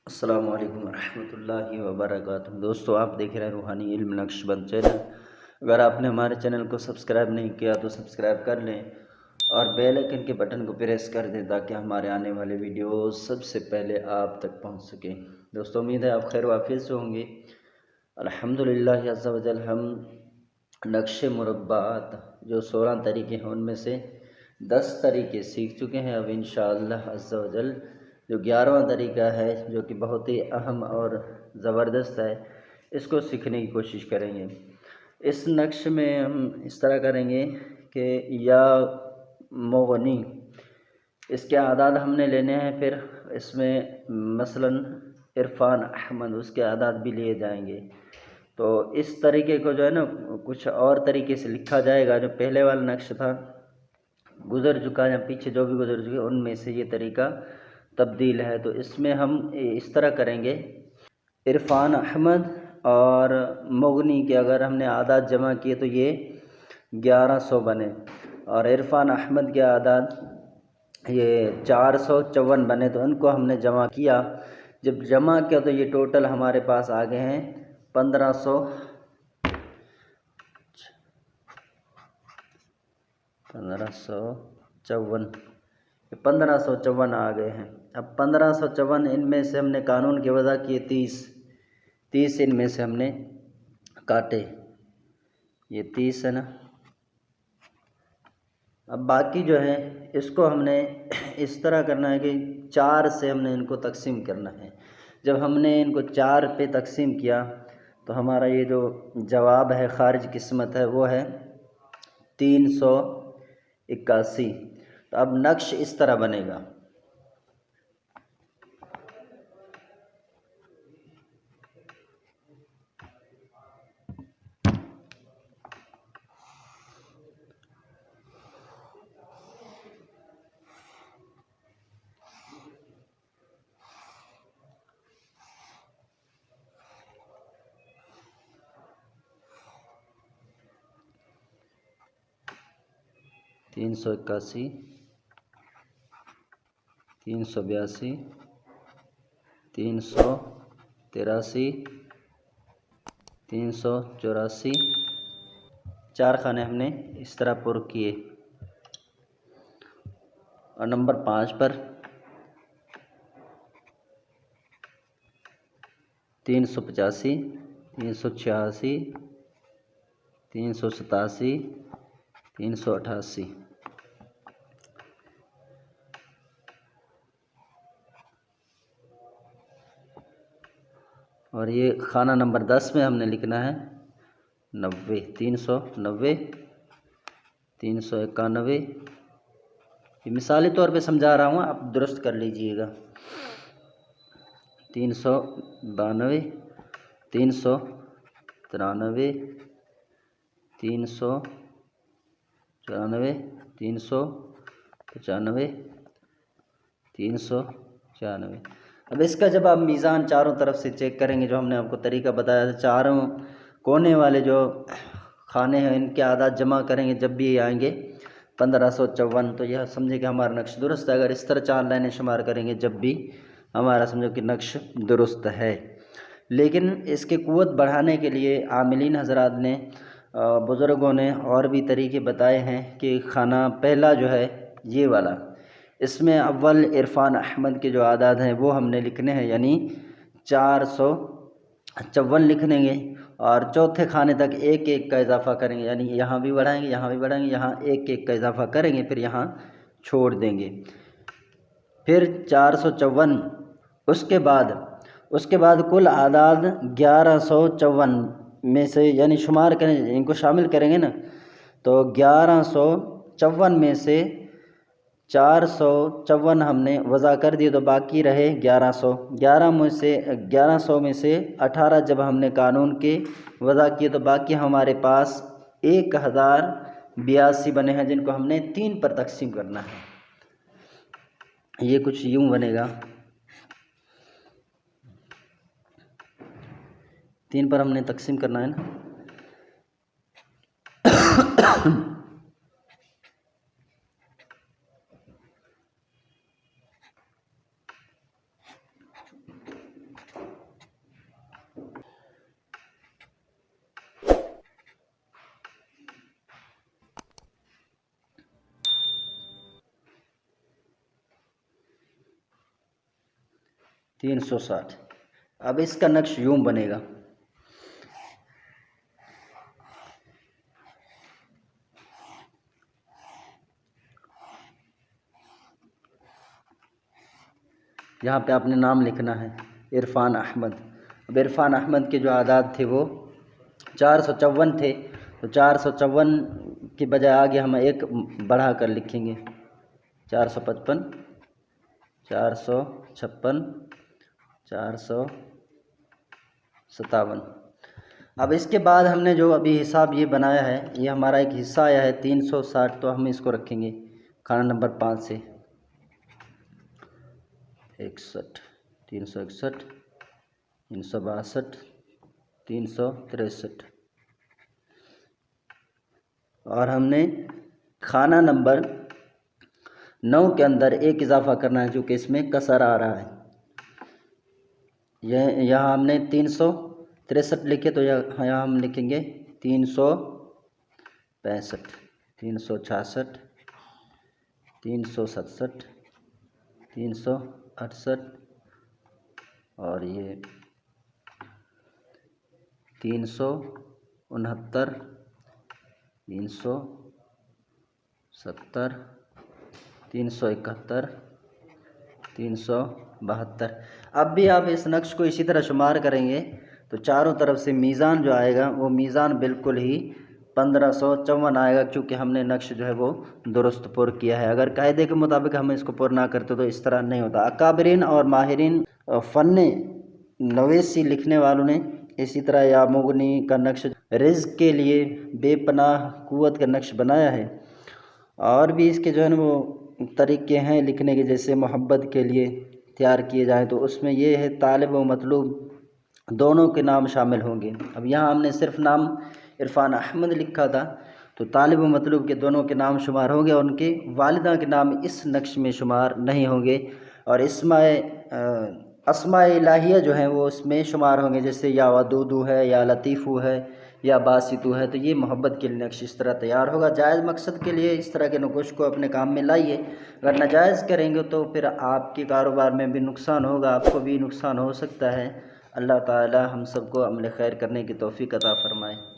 अस्सलामु अलैकुम रहमतुल्लाहि व बरकातुहू। दोस्तों, आप देख रहे हैं रूहानी इल्म नक्शबंद चैनल। अगर आपने हमारे चैनल को सब्सक्राइब नहीं किया तो सब्सक्राइब कर लें और बेल आइकन के बटन को प्रेस कर दें ताकि हमारे आने वाले वीडियोस सबसे पहले आप तक पहुंच सकें। दोस्तों, उम्मीद है आप खैर वाफियत से होंगे। अल्हम्दुलिल्लाह अज़्ज़ा वजल हम नक्श मुरब्बात जो 16 तरीके हैं उनमें से 10 तरीके सीख चुके हैं। अब इंशाअल्लाह अज़्ज़ा वजल जो 11वां तरीका है जो कि बहुत ही अहम और ज़बरदस्त है, इसको सीखने की कोशिश करेंगे। इस नक्श में हम इस तरह करेंगे कि या मोगनी, इसके आदाद हमने लेने हैं। फिर इसमें मसलन इरफान अहमद, उसके आदाद भी लिए जाएंगे। तो इस तरीके को जो है ना कुछ और तरीके से लिखा जाएगा। जो पहले वाला नक्श था गुज़र चुका या पीछे जो भी गुज़र चुके उनमें से ये तरीका तब्दील है। तो इसमें हम इस तरह करेंगे, इरफान अहमद और मुगनी के अगर हमने आदाद जमा किए तो ये 1100 बने, और इरफान अहमद के आदाद ये 454 बने। तो उनको हमने जमा किया। जब जमा किया तो ये टोटल हमारे पास आ गए हैं 1554 आ गए हैं। अब 1554 इनमें से हमने कानून की वजह किए 30 इनमें से हमने काटे, ये 30 है ना। अब बाकी जो है इसको हमने इस तरह करना है कि 4 से हमने इनको तकसीम करना है। जब हमने इनको 4 पे तकसीम किया तो हमारा ये जो जवाब है खारिज किस्मत है वो है 381। तो अब नक्श इस तरह बनेगा। तीन सौ 382, 383, 384। 4 खाने हमने इस तरह पुर किए। और नंबर 5 पर 385, 386, 387, 388। और ये खाना नंबर 10 में हमने लिखना है 90, 390, 391। ये मिसाली तौर पे समझा रहा हूँ, आप दुरुस्त कर लीजिएगा। 392, 393, 394, 395, 396। अब इसका जब आप मीज़ान चारों तरफ से चेक करेंगे, जो हमने आपको तरीका बताया था, चारों कोने वाले जो खाने हैं इनके आदाद जमा करेंगे जब भी ये आएंगे 1554, तो यह समझे कि हमारा नक्श दुरुस्त है। अगर इस तरह 4 लाइनें शुमार करेंगे जब भी हमारा समझो कि नक्श दुरुस्त है। लेकिन इसके क़ुव्वत बढ़ाने के लिए आमिलीन हज़रात ने, बुज़ुर्गों ने और भी तरीके बताए हैं कि खाना पहला जो है ये वाला, इसमें अव्वल इरफान अहमद के जो आदाद हैं वो हमने लिखने हैं, यानी 454 लिख लेंगे। और चौथे खाने तक एक एक का इजाफ़ा करेंगे, यानी यहाँ भी बढ़ाएंगे, यहाँ भी बढ़ाएंगे, यहाँ एक एक का इजाफ़ा करेंगे, फिर यहाँ छोड़ देंगे। फिर 454। उसके बाद कुल आदाद 1154 में से, यानी शुमार करें, इनको शामिल करेंगे ना, तो 1154 में से 454 हमने वज़ा कर दिए तो बाकी रहे 1100। 1100 में से 18 जब हमने कानून के वज़ा किए तो बाकी हमारे पास 1082 बने हैं, जिनको हमने 3 पर तकसीम करना है। ये कुछ यूँ बनेगा, 3 पर हमने तकसीम करना है ना। 360। अब इसका नक्श यूं बनेगा। यहाँ पे आपने नाम लिखना है इरफान अहमद। अब इरफान अहमद के जो आदाद थे वो 454 थे, तो 454 की बजाय आगे हम एक बढ़ा कर लिखेंगे 455, 456, 457। अब इसके बाद हमने जो अभी हिसाब ये बनाया है, ये हमारा एक हिस्सा आया है 360, तो हम इसको रखेंगे खाना नंबर 5 से 61, 361, 362, 363। और हमने खाना नंबर 9 के अंदर एक इजाफा करना है, जो कि इसमें कसर आ रहा है। यह यहाँ हमने 363 लिखे, तो यहाँ हम लिखेंगे 365, 366, 367, 368 और ये 369, 370, 371, 372। अब भी आप इस नक्श को इसी तरह शुमार करेंगे तो चारों तरफ से मीज़ान जो आएगा वो मीज़ान बिल्कुल ही 1554 आएगा, क्योंकि हमने नक्श जो है वो दुरुस्त पुर किया है। अगर कायदे के मुताबिक हम इसको पुर ना करते तो इस तरह नहीं होता। अकाबरीन और माहिरीन फ़न्ने नवेसी लिखने वालों ने इसी तरह या मुगनी का नक्श रिज़्क़ के लिए बेपनाह कुव्वत का नक्श बनाया है। और भी इसके जो है ना वो तरीक़े हैं लिखने के, जैसे मोहब्बत के लिए तैयार किए जाएँ तो उसमें ये है तालिब व मतलूब दोनों के नाम शामिल होंगे। अब यहाँ हमने सिर्फ नाम इरफान अहमद लिखा था, तो तालिब व मतलूब के दोनों के नाम शुमार होंगे और उनके वालिदा के नाम इस नक्श में शुमार नहीं होंगे। और अस्माए इलाहिया जो हैं वो उसमें शुमार होंगे, जैसे या वदूदू है, या लतीफ़ू है, या बासितू है। तो ये मोहब्बत के लिए नक्श इस तरह तैयार होगा। जायज़ मकसद के लिए इस तरह के नकुश को अपने काम में लाइए। अगर नाजायज़ करेंगे तो फिर आपके कारोबार में भी नुकसान होगा, आपको भी नुकसान हो सकता है। अल्लाह ताला हम सबको अमल खैर करने की तौफ़ीक़ अता फ़रमाए।